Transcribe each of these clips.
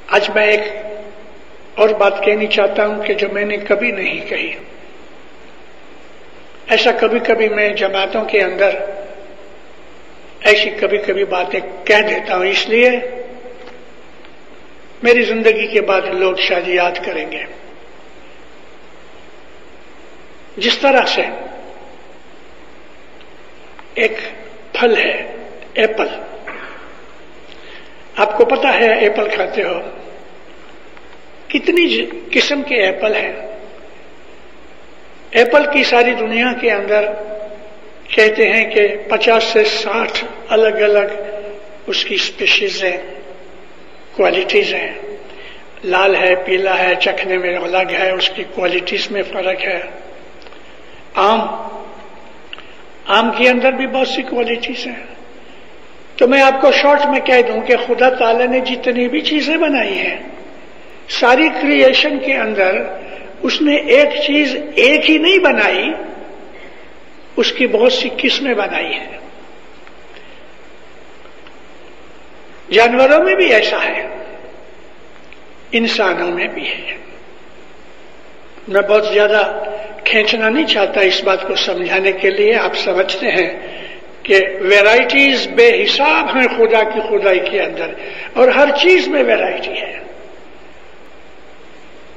آج میں ایک اور بات کہنی چاہتا ہوں کہ جو میں نے کبھی نہیں کہی. ایسا کبھی کبھی میں جماعتوں کے اندر ایسی کبھی کبھی باتیں کہہ دیتا ہوں، اس لیے میری زندگی کے بعد لوگ شاید یاد کریں گے. جس طرح سے ایک پھل ہے ایپل، آپ کو پتا ہے ایپل کھاتے ہو، کتنی قسم کے ایپل ہیں. ایپل کی ساری دنیا کے اندر کہتے ہیں کہ 50 سے 60 الگ الگ اس کی اسپیشیز ہیں، کوالٹیز ہیں. لال ہے، پیلا ہے، چکھنے میں الگ ہے، اس کی کوالٹیز میں فرق ہے. آم کے اندر بھی بہت سی کوالٹیز ہیں. تو میں آپ کو شارٹ میں کہہ دوں کہ خدا تعالی نے جتنی بھی چیزیں بنائی ہیں، ساری کریشن کے اندر اس نے ایک چیز ایک ہی نہیں بنائی، اس کی بہت سی قسمیں بنائی ہیں. جانوروں میں بھی ایسا ہے، انسانوں میں بھی ہے. میں بہت زیادہ کھینچنا نہیں چاہتا اس بات کو سمجھانے کے لیے. آپ سمجھتے ہیں کہ ویرائٹیز بے حساب ہیں خدا کی خدائی کے اندر، اور ہر چیز میں ویرائٹی ہے،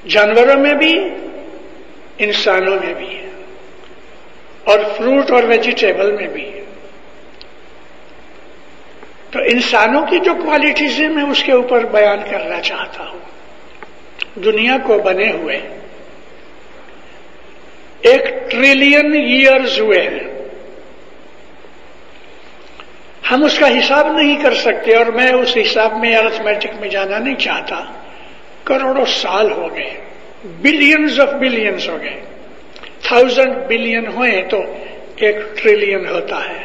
جانوروں میں بھی، انسانوں میں بھی، اور فروٹ اور ویجیٹیبل میں بھی. تو انسانوں کی جو کوالٹیز ہیں میں اس کے اوپر بیان کرنا چاہتا ہوں. دنیا کو بنے ہوئے 1 ٹریلین ایئرز ہوئے ہیں. ہم اس کا حساب نہیں کر سکتے، اور میں اس حساب میں ارتھمیٹک میں جانا نہیں چاہتا. کروڑوں سال ہو گئے، بلینز آف بلینز ہو گئے. 1000 بلین ہوئے تو 1 ٹریلین ہوتا ہے.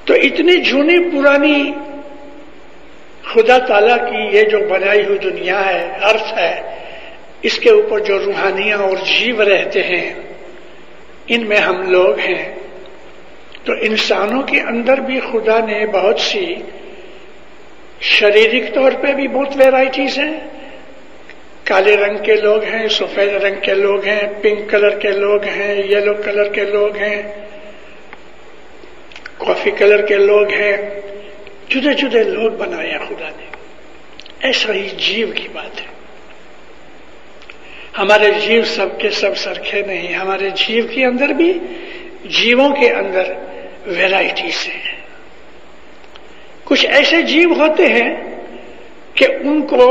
تو اتنی جونی پرانی خدا تعالیٰ کی یہ جو بنائی ہوئی دنیا ہے، ارتھ ہے، اس کے اوپر جو روحانیاں اور جیو رہتے ہیں، ان میں ہم لوگ ہیں. تو انسانوں کے اندر بھی خدا نے بہت سی شریرک طور پہ بھی بہت ویرائٹیز ہیں. کالے رنگ کے لوگ ہیں، سفید رنگ کے لوگ ہیں، پنک کلر کے لوگ ہیں، یلو کلر کے لوگ ہیں، کافی کلر کے لوگ ہیں. جدے جدے لوگ بنایا خدا نے. ایسا ہی جیو کی بات ہے. ہمارے جیو سب کے سب سرکھے نہیں. ہمارے جیو کے اندر بھی، جیووں کے اندر ویرائٹیز ہیں. کچھ ایسے جیو ہوتے ہیں کہ ان کو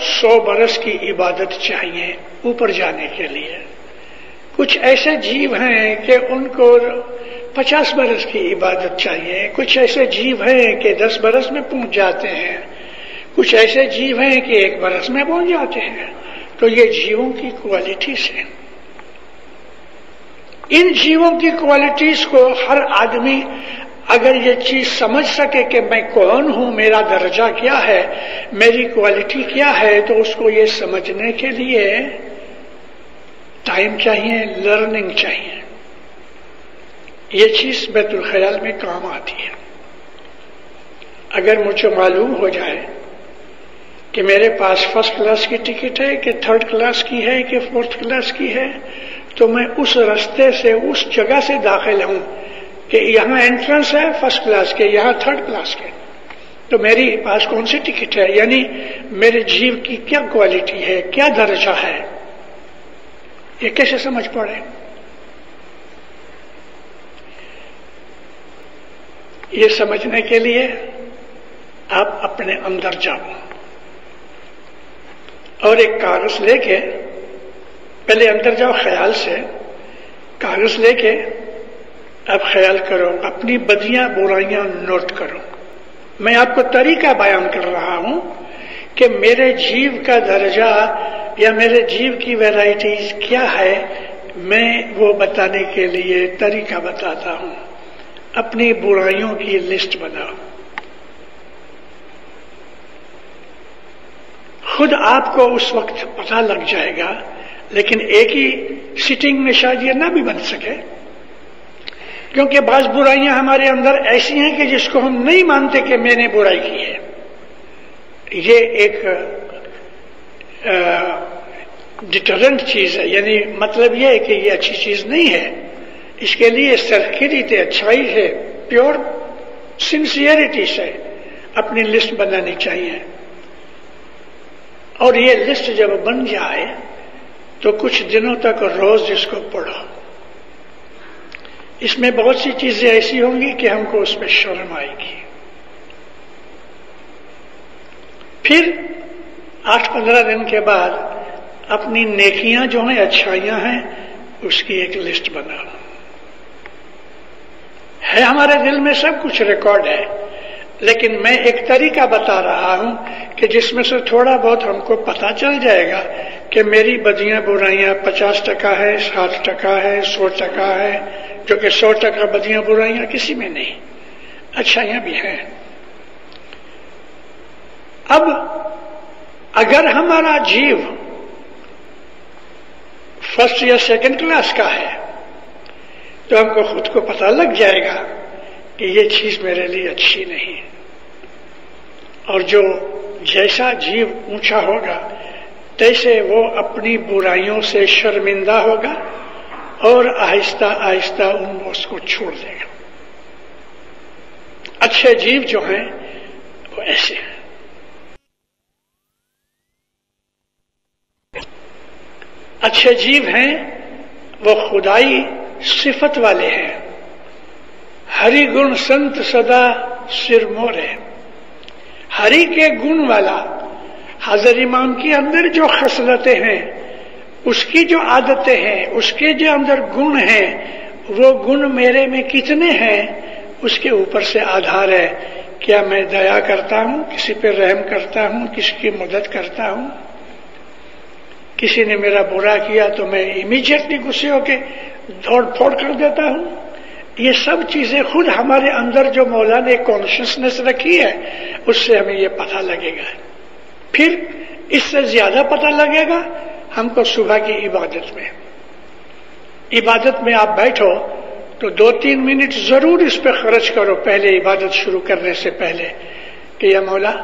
100 برس کی عبادت چاہیے اوپر جانے کے لیے. کچھ ایسے جیو ہیں کہ ان کو 50 برس کی عبادت چاہیے. کچھ ایسے جیو ہیں کہ 10 برس میں پہنچ جاتے ہیں. کچھ ایسے جیو ہیں کہ 1 برس میں پہنچ جاتے ہیں. تو یہ جیووں کی کوالٹیز ہیں. ان جیووں کی کوالٹیز کو ہر آدمی اگر یہ چیز سمجھ سکے کہ میں کون ہوں، میرا درجہ کیا ہے، میری کوالٹی کیا ہے، تو اس کو یہ سمجھنے کے لیے ٹائم چاہیے، لرننگ چاہیے. یہ چیز بیت الخیال میں کام آتی ہے. اگر مجھے معلوم ہو جائے کہ میرے پاس 1st کلاس کی ٹکٹ ہے کہ 3rd کلاس کی ہے کہ 4th کلاس کی ہے، تو میں اس رستے سے، اس جگہ سے داخل ہوں کہ یہاں انٹرنس ہے 1st کلاس کے، یہاں 3rd کلاس کے، تو میری پاس کون سی ٹکٹ ہے، یعنی میرے جیو کی کیا کوالٹی ہے، کیا درجہ ہے. یہ کیسے سمجھ پڑے؟ یہ سمجھنے کے لیے آپ اپنے اندر جاؤ اور ایک کاغذ لے کے، پہلے اندر جاؤ خیال سے، کاغذ لے کے اب خیال کرو، اپنی بدیاں برائیاں نوٹ کرو. میں آپ کو طریقہ بیان کر رہا ہوں کہ میرے جیو کا درجہ یا میرے جیو کی ویرائٹیز کیا ہے، میں وہ بتانے کے لیے طریقہ بتاتا ہوں. اپنی برائیوں کی لسٹ بناؤ. خود آپ کو اس وقت پتہ لگ جائے گا، لیکن ایک ہی سٹنگ میں شاید یہ نہ بھی بن سکے، کیونکہ بعض برائیاں ہمارے اندر ایسی ہیں کہ جس کو ہم نہیں مانتے کہ میں نے برائی کی ہے. یہ ایک ڈیٹرنٹ چیز ہے، یعنی مطلب یہ ہے کہ یہ اچھی چیز نہیں ہے. اس کے لیے سرخیریت اچھائی ہے، پیور سنسیئرٹی سے اپنی لسٹ بنانی چاہیے. اور یہ لسٹ جب بن جائے تو کچھ دنوں تک روز اس کو پڑھو. اس میں بہت سی چیزیں ایسی ہوں گی کہ ہم کو اس پہ شرم آئے گی. پھر 8-15 دن کے بعد اپنی نیکیاں جو ہیں، اچھائیاں ہیں، اس کی ایک لسٹ بناؤ. ہے ہمارے دل میں سب کچھ ریکارڈ ہے، لیکن میں ایک طریقہ بتا رہا ہوں کہ جس میں سے تھوڑا بہت ہم کو پتا چل جائے گا کہ میری بدیاں برائیاں 50% ہے، 60% ہے، 100% ہے، جو کہ 100% بدیاں برائیاں کسی میں نہیں، اچھائیاں بھی ہیں. اب اگر ہمارا جیو فرسٹ یا سیکنڈ کلاس کا ہے تو ہم کو خود کو پتہ لگ جائے گا کہ یہ چیز میرے لیے اچھی نہیں. اور جو جیسا جیو اونچا ہوگا تیسے وہ اپنی برائیوں سے شرمندہ ہوگا اور آہستہ آہستہ اس کو چھوڑ دے گا. اچھے جیو جو ہیں وہ ایسے ہیں. اچھے جیو ہیں وہ خدائی صفت والے ہیں. ہری گن سنت سدا سر مورے. ہری کے گن والا حضرت امام کے اندر جو خصلتیں ہیں، اس کی جو عادتیں ہیں، اس کے جو اندر گن ہیں، وہ گن میرے میں کتنے ہیں اس کے اوپر سے آدھار ہے. کیا میں دیا کرتا ہوں، کسی پہ رحم کرتا ہوں، کسی کی مدد کرتا ہوں؟ کسی نے میرا برا کیا تو میں امیجیٹلی غصے ہو کے دوڑ پھوڑ کر دیتا ہوں. یہ سب چیزیں خود ہمارے اندر جو مولا نے کانشیسنس رکھی ہے اس سے ہمیں یہ پتہ لگے گا. پھر اس سے زیادہ پتہ لگے گا ہم کو صبح کی عبادت میں آپ بیٹھو تو 2-3 منٹ ضرور اس پہ خرچ کرو پہلے عبادت شروع کرنے سے پہلے کہ یا مولا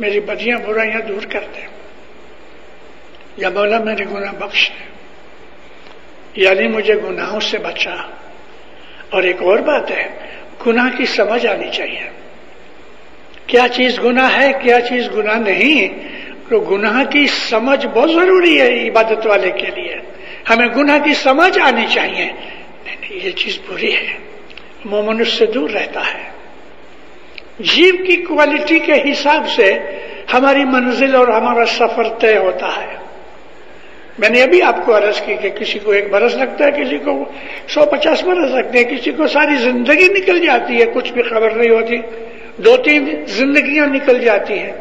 میری بدیاں برائیاں دور کر دے، یا مولا میرے گناہ بخش دے، یعنی مجھے گناہوں سے بچا. اور ایک اور بات ہے، گناہ کی سمجھ آنی چاہیے. کیا چیز گناہ ہے، کیا چیز گناہ نہیں. تو گناہ کی سمجھ بہت ضروری ہے عبادت والے کے لیے. ہمیں گناہ کی سمجھ آنی چاہیے. نہیں، یہ چیز بری ہے، مومن اس سے دور رہتا ہے. جیو کی کوالٹی کے حساب سے ہماری منزل اور ہمارا سفر طے ہوتا ہے. میں نے ابھی آپ کو عرض کی کہ کسی کو 1 برس لگتا ہے، کسی کو 150 برس لگتے ہیں، کسی کو ساری زندگی نکل جاتی ہے، کچھ بھی خبر نہیں ہوتی، 2-3 زندگیاں نکل جاتی ہیں.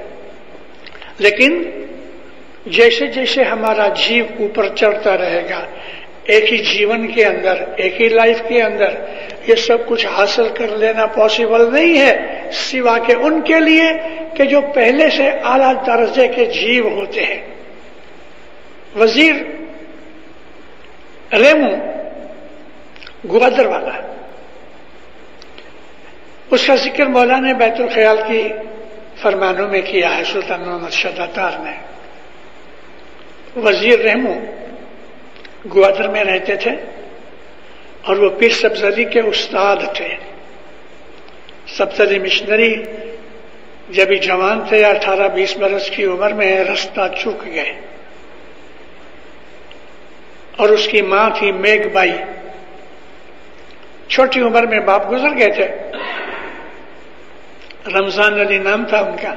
لیکن جیسے جیسے ہمارا جیو اوپر چڑھتا رہے گا، ایک ہی جیون کے اندر، ایک ہی لائف کے اندر یہ سب کچھ حاصل کر لینا پاسبل نہیں ہے، سوا کہ ان کے لیے کہ جو پہلے سے اعلیٰ درجے کے جیو ہوتے ہیں. وزیر ریمو گوادر والا، اس کا ذکر مولانا بیت الخیال کی فرمانوں میں کیا ہے سلطان محمد شاہ داتار نے. وزیر ریمو گوادر میں رہتے تھے اور وہ پیر سبزلی کے استاد تھے. سبزلی مشنری جب ہی جوان تھے، 18-20 برس کی عمر میں رستہ چوک گئے، اور اس کی ماں تھی میگ بائی. چھوٹی عمر میں باپ گزر گئے تھے، رمضان علی نام تھا ان کا.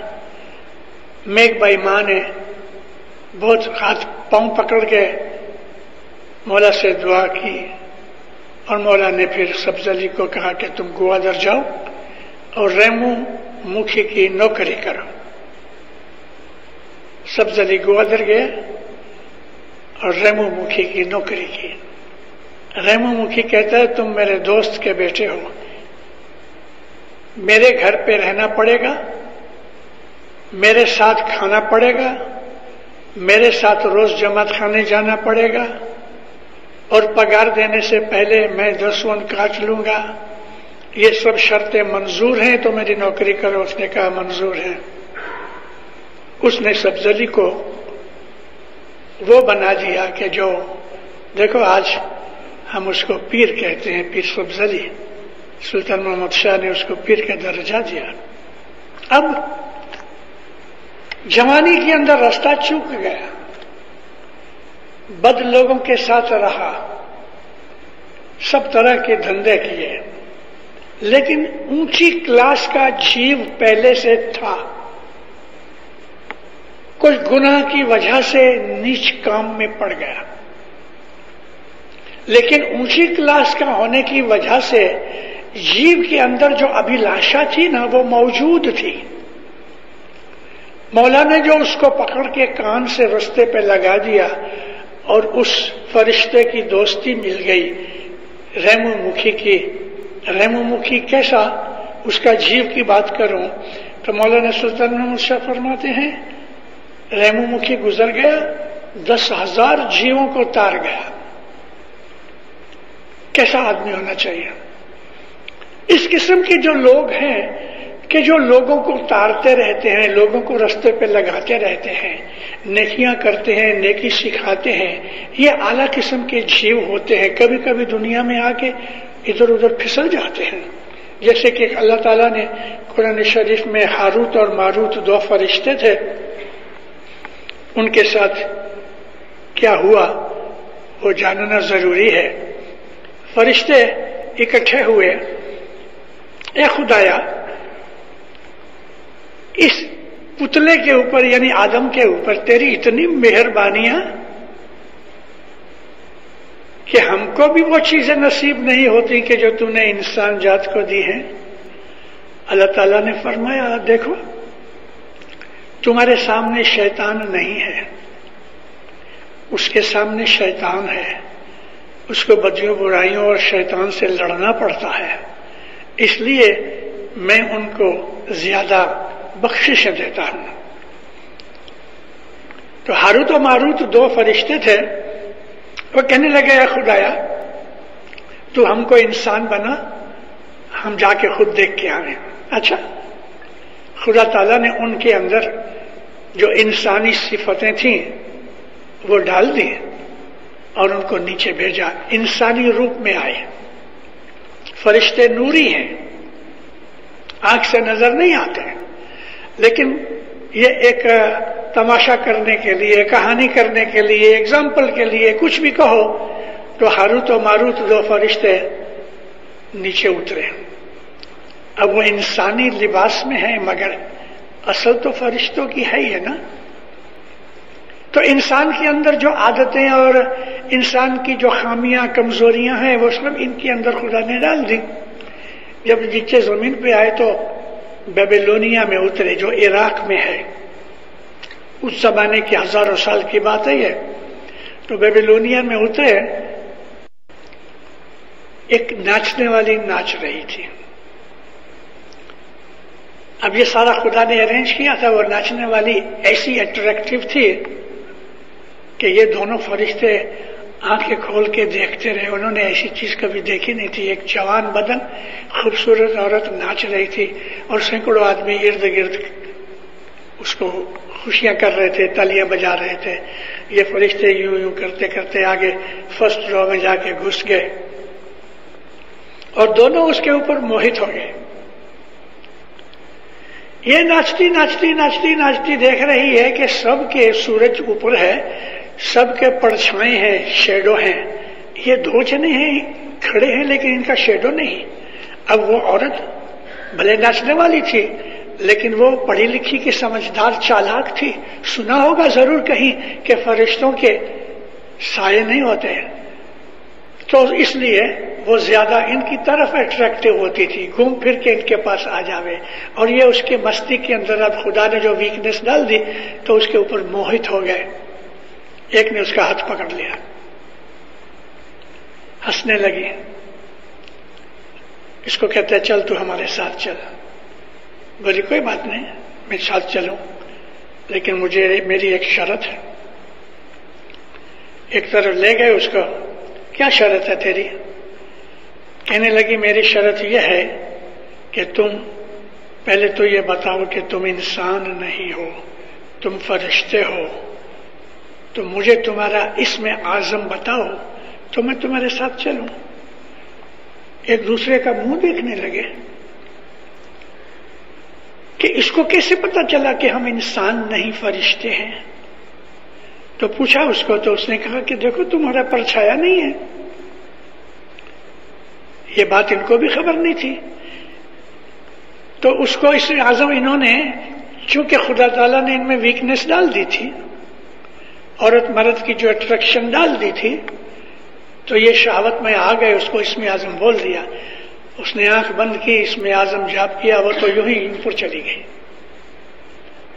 میگ بائی ماں نے بہت ہاتھ پاؤں پکڑ کے مولا سے دعا کی، اور مولا نے پھر سبزلی کو کہا کہ تم گوادر جاؤ اور ریمو مکھی کی نوکری کرو. سبزلی گوادر گئے اور ریمو مکھی کی نوکری کی. ریمو مکھی کہتا ہے تم میرے دوست کے بیٹے ہو، میرے گھر پہ رہنا پڑے گا، میرے ساتھ کھانا پڑے گا، میرے ساتھ روز جماعت خانے جانا پڑے گا، اور پگار دینے سے پہلے میں 10 ون کاٹ لوں گا. یہ سب شرطیں منظور ہیں تو میری نوکری کرو. اس نے کہا منظور ہے. اس نے سبزلی کو وہ بنا دیا کہ جو دیکھو آج ہم اس کو پیر کہتے ہیں، پیر سبزلی. سلطان محمد شاہ نے اس کو پیر کا درجہ دیا. اب جوانی کے اندر راستہ چوک گیا، بد لوگوں کے ساتھ رہا، سب طرح کے دھندے کیے، لیکن اونچی کلاس کا جیو پہلے سے تھا. کچھ گناہ کی وجہ سے نیچ کام میں پڑ گیا، لیکن اونچی کلاس کا ہونے کی وجہ سے جیو کے اندر جو ابھیلاشا تھی نا وہ موجود تھی. مولا نے جو اس کو پکڑ کے کان سے رستے پہ لگا دیا اور اس فرشتے کی دوستی مل گئی ریمو مکھی کی. ریمو مکھی کیسا؟ اس کا جیو کی بات کروں تو مولانا سلطان محمد شاہ فرماتے ہیں ریمو مکھی گزر گیا، 10,000 جیووں کو تار گیا. کیسا آدمی ہونا چاہیے؟ اس قسم کے جو لوگ ہیں کہ جو لوگوں کو تارتے رہتے ہیں، لوگوں کو رستے پہ لگاتے رہتے ہیں، نیکیاں کرتے ہیں، نیکی سکھاتے ہیں، یہ اعلیٰ قسم کے جیو ہوتے ہیں. کبھی کبھی دنیا میں آ کے ادھر ادھر پھسل جاتے ہیں. جیسے کہ اللہ تعالیٰ نے قرآن شریف میں ہاروت اور ماروت 2 فرشتے تھے، ان کے ساتھ کیا ہوا وہ جاننا ضروری ہے. فرشتے اکٹھے ہوئے، اے خدایا اس پتلے کے اوپر یعنی آدم کے اوپر تیری اتنی مہربانیاں کہ ہم کو بھی وہ چیزیں نصیب نہیں ہوتی کہ جو تو نے انسان جات کو دی ہیں. اللہ تعالیٰ نے فرمایا دیکھو تمہارے سامنے شیطان نہیں ہے، اس کے سامنے شیطان ہے، اس کو بدیوں برائیوں اور شیطان سے لڑنا پڑتا ہے، اس لیے میں ان کو زیادہ بخشش دیتا ہوں. تو ہاروت و ماروت 2 فرشتے تھے، وہ کہنے لگے اے خدایا تو ہم کو انسان بنا، ہم جا کے خود دیکھ کے آئیں. اچھا، خدا تعالیٰ نے ان کے اندر جو انسانی صفتیں تھیں وہ ڈال دی اور ان کو نیچے بھیجا. انسانی روپ میں آئے. فرشتے نوری ہیں، آنکھ سے نظر نہیں آتے، لیکن یہ ایک تماشا کرنے کے لیے، کہانی کرنے کے لیے، ایگزامپل کے لیے کچھ بھی کہو تو ہاروت و ماروت 2 فرشتے نیچے اترے. اب وہ انسانی لباس میں ہیں مگر اصل تو فرشتوں کی ہے ہی ہے نا. تو انسان کے اندر جو عادتیں اور انسان کی جو خامیاں کمزوریاں ہیں وہ سب ان کے اندر خدا نے ڈال دی. جب نیچے زمین پہ آئے تو بیبیلونیا میں اترے جو عراق میں ہے. اس زمانے کی ہزاروں سال کی بات ہے یہ. تو بیبیلونیا میں اترے، ایک ناچنے والی ناچ رہی تھی. اب یہ سارا خدا نے ارینج کیا تھا. وہ ناچنے والی ایسی اٹریکٹیو تھی کہ یہ دونوں فرشتے آنکھیں کھول کے دیکھتے رہے. انہوں نے ایسی چیز کبھی دیکھی نہیں تھی. ایک جوان بدن خوبصورت عورت ناچ رہی تھی اور سینکڑوں آدمی ارد گرد اس کو خوشیاں کر رہے تھے، تالیاں بجا رہے تھے. یہ فرشتے یوں یوں کرتے کرتے آگے فرسٹ رو میں جا کے گھس گئے اور دونوں اس کے اوپر موہت ہو گئے. یہ ناچتی ناچتی ناچتی ناچتی دیکھ رہی ہے کہ سب کے سورج اوپر ہے، سب کے پرچھائیں ہیں، شیڈو ہیں. یہ 2 جنے ہیں کھڑے ہیں لیکن ان کا شیڈو نہیں. اب وہ عورت بھلے ناچنے والی تھی لیکن وہ پڑھی لکھی کی سمجھدار چالاک تھی. سنا ہوگا ضرور کہیں کہ فرشتوں کے سائے نہیں ہوتے، تو اس لیے وہ زیادہ ان کی طرف اٹریکٹیو ہوتی تھی، گھوم پھر کے ان کے پاس آ جاوے. اور یہ اس کے مستی کے اندر اب خدا نے جو ویکنیس ڈال دی تو اس کے اوپر موہت ہو گئے. ایک نے اس کا ہاتھ پکڑ لیا، ہنسنے لگی. اس کو کہتا ہے چل تو ہمارے ساتھ چل. بولی کوئی بات نہیں میں ساتھ چلوں، لیکن مجھے میری ایک شرط ہے. ایک طرف لے گئے اس کو. کیا شرط ہے تیری؟ کہنے لگی میری شرط یہ ہے کہ تم پہلے تو یہ بتاؤ کہ تم انسان نہیں ہو، تم فرشتے ہو تو مجھے تمہارا اسم اعظم بتاؤ تو میں تمہارے ساتھ چلوں. ایک دوسرے کا منہ دیکھنے لگے کہ اس کو کیسے پتا چلا کہ ہم انسان نہیں فرشتے ہیں. تو پوچھا اس کو تو اس نے کہا کہ دیکھو تمہارا پرچھایا نہیں ہے. یہ بات ان کو بھی خبر نہیں تھی. تو اس کو اسم اعظم انہوں نے، چونکہ خدا تعالیٰ نے ان میں ویکنس ڈال دی تھی، عورت مرد کی جو اٹریکشن ڈال دی تھی، تو یہ شہوت میں آ گئے، اس کو اسم اعظم بول دیا. اس نے آنکھ بند کی، اسم اعظم جاپ کیا، وہ تو یوں ہی اوپر چلی گئی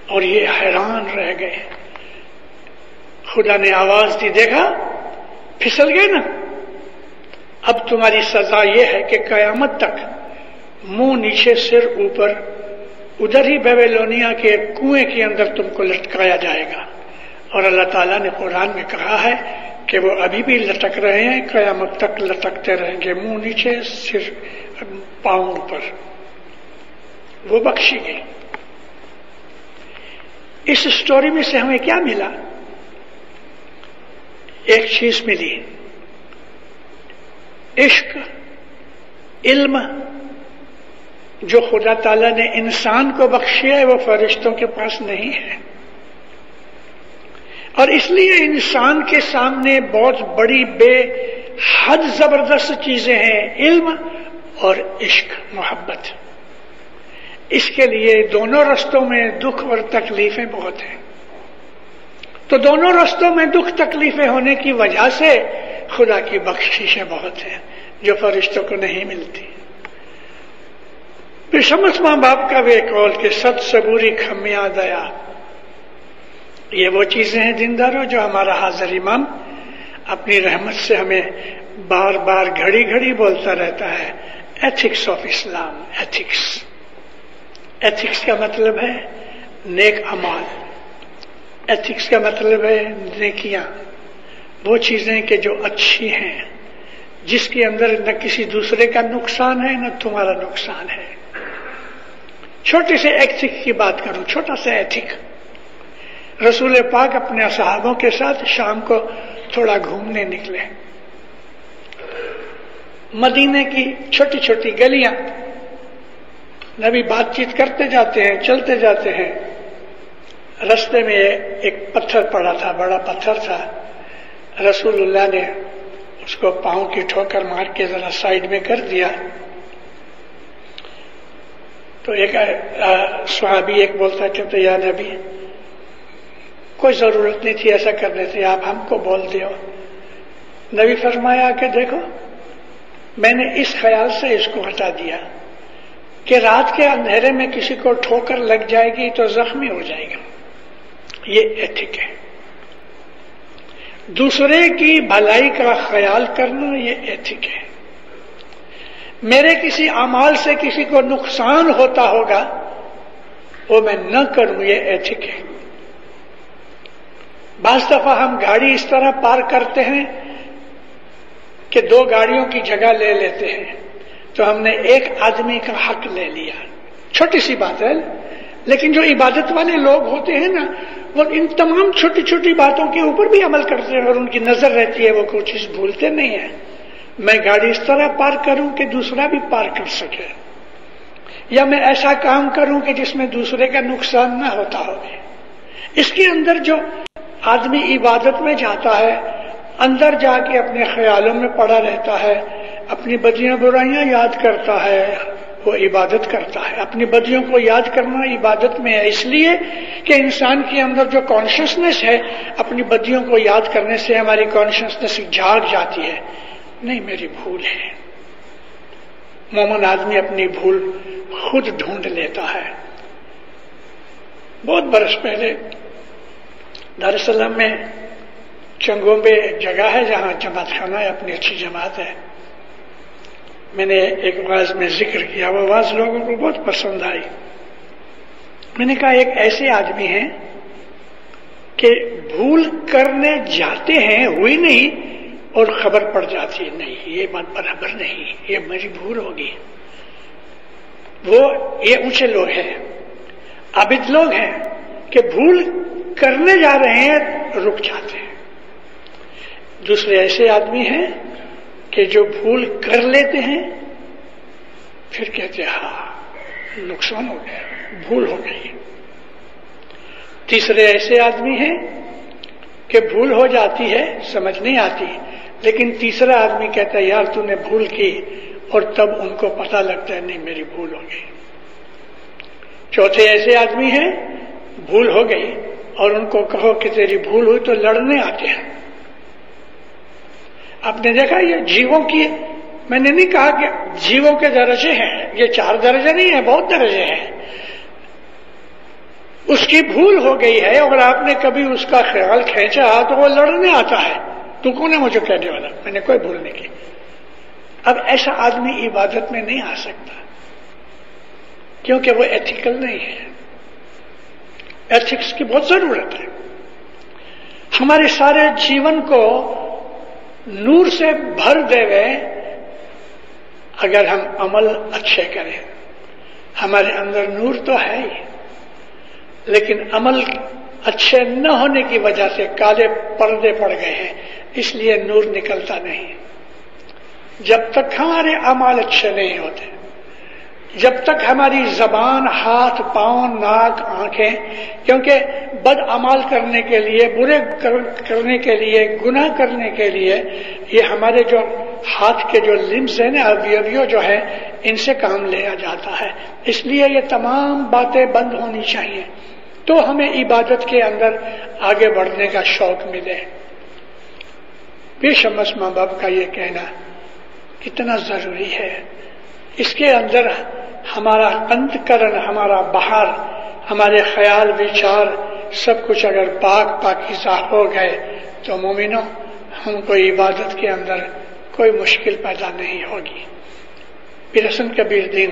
اور یہ حیران رہ گئے. خدا نے آواز دی، دیکھا پھسل گئے نا. اب تمہاری سزا یہ ہے کہ قیامت تک منہ نیچے سر اوپر ادھر ہی بیبیلونیا کے کنویں کے اندر تم کو لٹکایا جائے گا. اور اللہ تعالیٰ نے قرآن میں کہا ہے کہ وہ ابھی بھی لٹک رہے ہیں، قیامت تک لٹکتے رہیں گے، منہ نیچے سر پاؤں اوپر. وہ بخشی گئی. اس سٹوری میں سے ہمیں کیا ملا؟ ایک چیز ملی، عشق، علم جو خدا تعالیٰ نے انسان کو بخشیا ہے وہ فرشتوں کے پاس نہیں ہے. اور اس لیے انسان کے سامنے بہت بڑی بے حد زبردست چیزیں ہیں، علم اور عشق، محبت. اس کے لیے دونوں رستوں میں دکھ اور تکلیفیں بہت ہیں. تو دونوں رستوں میں دکھ تکلیفیں ہونے کی وجہ سے خدا کی بخششیں بہت ہیں جو فرشتوں کو نہیں ملتی. پھر شمس ماں باپ کا بھی قول کہ ست صبوری کھمیا دیا، یہ وہ چیزیں ہیں دینداروں جو ہمارا حاضر امام اپنی رحمت سے ہمیں بار بار گھڑی گھڑی بولتا رہتا ہے. Ethics of Islam. ایتھکس کا مطلب ہے نیک اعمال. ایتھکس کا مطلب ہے نیکیاں، وہ چیزیں کہ جو اچھی ہیں، جس کے اندر نہ کسی دوسرے کا نقصان ہے نہ تمہارا نقصان ہے. چھوٹے سے ایتھک کی بات کروں، چھوٹا سا ایتھک. رسول پاک اپنے صحابوں کے ساتھ شام کو تھوڑا گھومنے نکلے. مدینے کی چھوٹی چھوٹی گلیاں، نبی بات چیت کرتے جاتے ہیں، چلتے جاتے ہیں. رستے میں ایک پتھر پڑا تھا، بڑا پتھر تھا. رسول اللہ نے اس کو پاؤں کی ٹھوکر مار کے ذرا سائڈ میں کر دیا. تو ایک صحابی ایک بولتا کہ تو یا نبی کوئی ضرورت نہیں تھی ایسا کرنے سے، آپ ہم کو بول دیو. نبی فرمایا کہ دیکھو میں نے اس خیال سے اس کو ہٹا دیا کہ رات کے اندھیرے میں کسی کو ٹھوکر لگ جائے گی تو زخمی ہو جائے گا. یہ ایتھک ہے. دوسرے کی بھلائی کا خیال کرنا یہ ایتھک ہے. میرے کسی اعمال سے کسی کو نقصان ہوتا ہوگا وہ میں نہ کروں، یہ ایتھک ہے. بعض دفعہ ہم گاڑی اس طرح پار کرتے ہیں کہ دو گاڑیوں کی جگہ لے لیتے ہیں، تو ہم نے ایک آدمی کا حق لے لیا. چھوٹی سی بات ہے، لیکن جو عبادت والے لوگ ہوتے ہیں نا وہ ان تمام چھوٹی چھوٹی باتوں کے اوپر بھی عمل کرتے ہیں اور ان کی نظر رہتی ہے، وہ کوئی چیز بھولتے نہیں ہیں. میں گاڑی اس طرح پار کروں کہ دوسرا بھی پار کر سکے، یا میں ایسا کام کروں کہ جس میں دوسرے کا نقصان نہ ہوتا ہو. اس کے اندر جو آدمی عبادت میں جاتا ہے، اندر جا کے اپنے خیالوں میں پڑا رہتا ہے، اپنی بدیاں برائیاں یاد کرتا ہے، وہ عبادت کرتا ہے. اپنی بدیوں کو یاد کرنا عبادت میں ہے، اس لیے کہ انسان کے اندر جو کانشسنس ہے اپنی بدیوں کو یاد کرنے سے ہماری کانشسنس جاگ جاتی ہے. نہیں، میری بھول ہے. مومن آدمی اپنی بھول خود ڈھونڈ لیتا ہے. بہت برس پہلے دارالسلام میں چنگومبے ایک جگہ ہے جہاں جماعت خانہ ہے، اپنی اچھی جماعت ہے. میں نے ایک واعظ میں ذکر کیا، وہ واعظ لوگوں کو بہت پسند آئی. میں نے کہا ایک ایسے آدمی ہیں کہ بھول کرنے جاتے ہیں، ہوئی نہیں اور خبر پڑ جاتی ہے، نہیں یہ بات برابر نہیں، یہ میری بھول ہوگی. یہ اونچے لوگ ہیں، عابد لوگ ہیں کہ بھول کرنے جا رہے ہیں رک جاتے ہیں. دوسرے ایسے آدمی ہیں کہ جو بھول کر لیتے ہیں پھر کہتے ہیں ہاں نقصان ہو گیا, بھول ہو گئی. تیسرے ایسے آدمی ہیں کہ بھول ہو جاتی ہے, سمجھ نہیں آتی, لیکن تیسرا آدمی کہتا ہے یار تو نے بھول کی, اور تب ان کو پتہ لگتا ہے نہیں میری بھول ہو گئی. چوتھے ایسے آدمی ہیں بھول ہو گئی اور ان کو کہو کہ تیری بھول ہوئی تو لڑنے آتے ہیں. آپ نے دیکھا یہ جیووں کی, میں نے نہیں کہا کہ جیووں کے درجے ہیں, یہ 4 درجے نہیں ہیں, بہت درجے ہیں. اس کی بھول ہو گئی ہے اور آپ نے کبھی اس کا خیال کھینچا تو وہ لڑنے آتا ہے, تو کون ہے مجھے کہنے والا, میں نے کوئی بھول نہیں کی. اب ایسا آدمی عبادت میں نہیں آ سکتا کیونکہ وہ ایتھیکل نہیں ہے. ایتھکس کی بہت ضرورت ہے. ہمارے سارے جیون کو نور سے بھر دے گئے اگر ہم عمل اچھے کریں. ہمارے اندر نور تو ہے ہی, لیکن عمل اچھے نہ ہونے کی وجہ سے کالے پردے پڑ گئے ہیں, اس لیے نور نکلتا نہیں. جب تک ہمارے اعمال اچھے نہیں ہوتے, جب تک ہماری زبان, ہاتھ, پاؤں, ناک, آنکھیں, کیونکہ بد اعمال کرنے کے لیے, برے کرنے کے لیے, گناہ کرنے کے لیے یہ ہمارے جو ہاتھ کے جو لمز ہیں نا, اویو جو ہے, ان سے کام لیا جاتا ہے. اس لیے یہ تمام باتیں بند ہونی چاہیے تو ہمیں عبادت کے اندر آگے بڑھنے کا شوق ملے. بے شمس ماں باپ کا یہ کہنا کتنا ضروری ہے. اس کے اندر ہمارا انتکرن, ہمارا باہر, ہمارے خیال وچار سب کچھ اگر پاکیزہ ہو گئے تو مومنوں ہم کو عبادت کے اندر کوئی مشکل پیدا نہیں ہوگی. پیر حسن کبیر دین,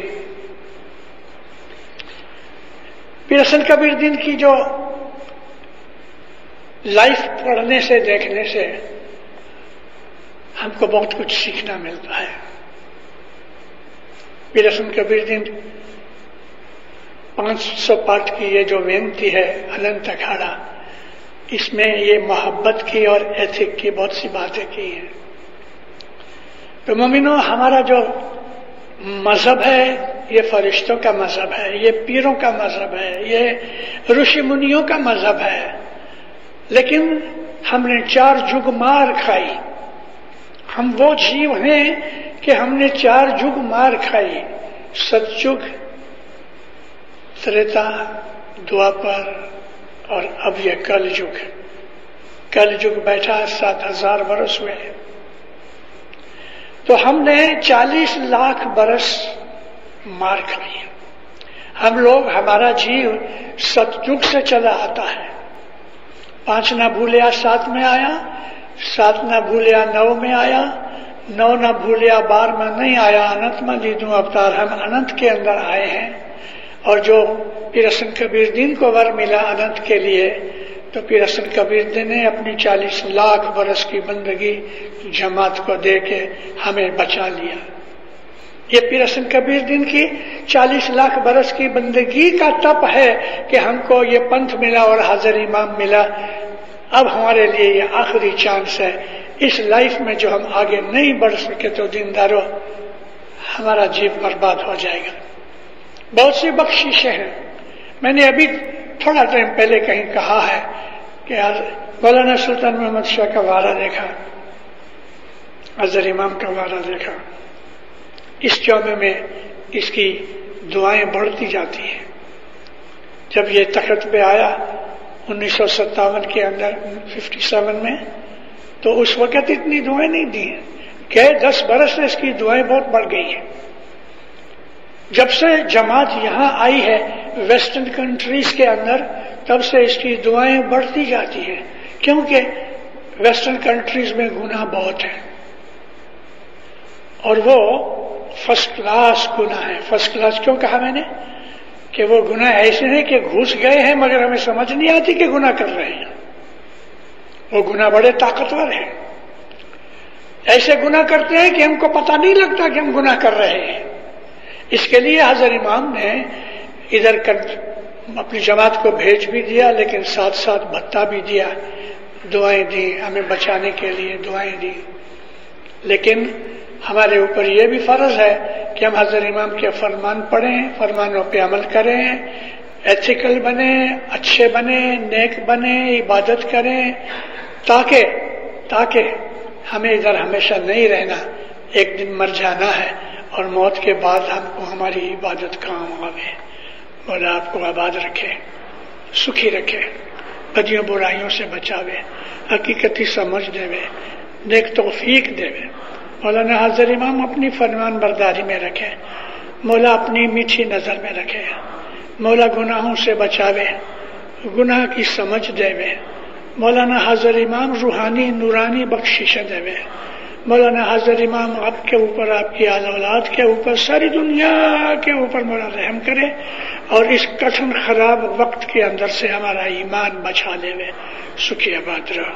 پیر حسن کبیر دین کی جو لائف پڑھنے سے, دیکھنے سے ہم کو بہت کچھ سیکھنا ملتا ہے. پیر حسن کبیر دین 500 پارٹ کی یہ جو وینتی ہے اننت اکھاڑا, اس میں یہ محبت کی اور ایتھک کی بہت سی باتیں کی ہیں. تو مومنوں ہمارا جو مذہب ہے یہ فرشتوں کا مذہب ہے, یہ پیروں کا مذہب ہے, یہ رشی منیوں کا مذہب ہے, لیکن ہم نے 4 جگ مار کھائی. ہم وہ جیو ہیں کہ ہم نے 4 جگ مار کھائی, ستجگ, تریتا, دوپر اور اب یہ کل جگ. کل جگ بیٹھا 7000 برس ہوئے, تو ہم نے 40 لاکھ برس مار کھائی. ہم لوگ, ہمارا جیو ستجگ سے چلا آتا ہے. 5 نہ بھولیا 7 میں آیا, 7 نہ بھولیا 9 میں آیا, 9 نہ بھولیا 12 میں نہیں آیا. انت میں لیدوں اوتار, ہم انت کے اندر آئے ہیں. اور جو پیر حسن کبیر دین کو ور ملا انت کے لیے, تو پیر حسن کبیر دین نے اپنی 40 لاکھ برس کی بندگی جماعت کو دے کے ہمیں بچا لیا. یہ پیر حسن کبیر دین کی 40 لاکھ برس کی بندگی کا تپ ہے کہ ہم کو یہ پنتھ ملا اور حاضر امام ملا. اب ہمارے لیے یہ آخری چانس ہے. اس لائف میں جو ہم آگے نہیں بڑھ سکے تو دینداروں ہمارا جیو برباد ہو جائے گا. بہت سی بخششیں ہیں. میں نے ابھی تھوڑا ٹائم پہلے کہیں کہا ہے کہ مولانا سلطان محمد شاہ کا وارہ دیکھا, حضرت امام کا وارہ دیکھا. اس جامع میں اس کی دعائیں بڑھتی جاتی ہیں. جب یہ تخت پہ آیا 1957 کے اندر, 57 میں, تو اس وقت اتنی دعائیں نہیں دی ہیں. کہ 10 برس سے اس کی دعائیں بہت بڑھ گئی ہیں. جب سے جماعت یہاں آئی ہے ویسٹرن کنٹریز کے اندر, تب سے اس کی دعائیں بڑھتی جاتی ہیں, کیونکہ ویسٹرن کنٹریز میں گناہ بہت ہے اور وہ فرسٹ کلاس گناہ ہے. فرسٹ کلاس کیوں کہا میں نے؟ کہ وہ گناہ ایسے ہیں کہ گھس گئے ہیں مگر ہمیں سمجھ نہیں آتی کہ گناہ کر رہے ہیں. وہ گناہ بڑے طاقتور ہیں. ایسے گناہ کرتے ہیں کہ ہم کو پتہ نہیں لگتا کہ ہم گناہ کر رہے ہیں. اس کے لیے حضرت امام نے ادھر اپنی جماعت کو بھیج بھی دیا لیکن ساتھ ساتھ بھتہ بھی دیا، دعائیں دی، ہمیں بچانے کے لیے دعائیں دی. لیکن ہمارے اوپر یہ بھی فرض ہے کہ ہم حضرت امام کے فرمان پڑھیں، فرمانوں پہ عمل کریں، ایتھیکل بنیں، اچھے بنیں، نیک بنیں، عبادت کریں، تاکہ ہمیں ادھر ہمیشہ نہیں رہنا، ایک دن مر جانا ہے اور موت کے بعد ہم کو ہماری عبادت کام آوے. مولا آپ کو آباد رکھے، سکھی رکھے، بدیوں برائیوں سے بچاوے، حقیقتی سمجھ دے، نیک توفیق دے. مولانا حضرت امام اپنی فرمان برداری میں رکھے، مولا اپنی میٹھی نظر میں رکھے، مولا گناہوں سے بچاوے، گناہ کی سمجھ دے. مولانا حضرت امام روحانی نورانی بخشش دے. مولانا حضرت امام آپ کے اوپر، آپ کی آل اولاد کے اوپر، ساری دنیا کے اوپر مولا رحم کرے اور اس کٹھن خراب وقت کے اندر سے ہمارا ایمان بچا دے. سکھی آباد رہو.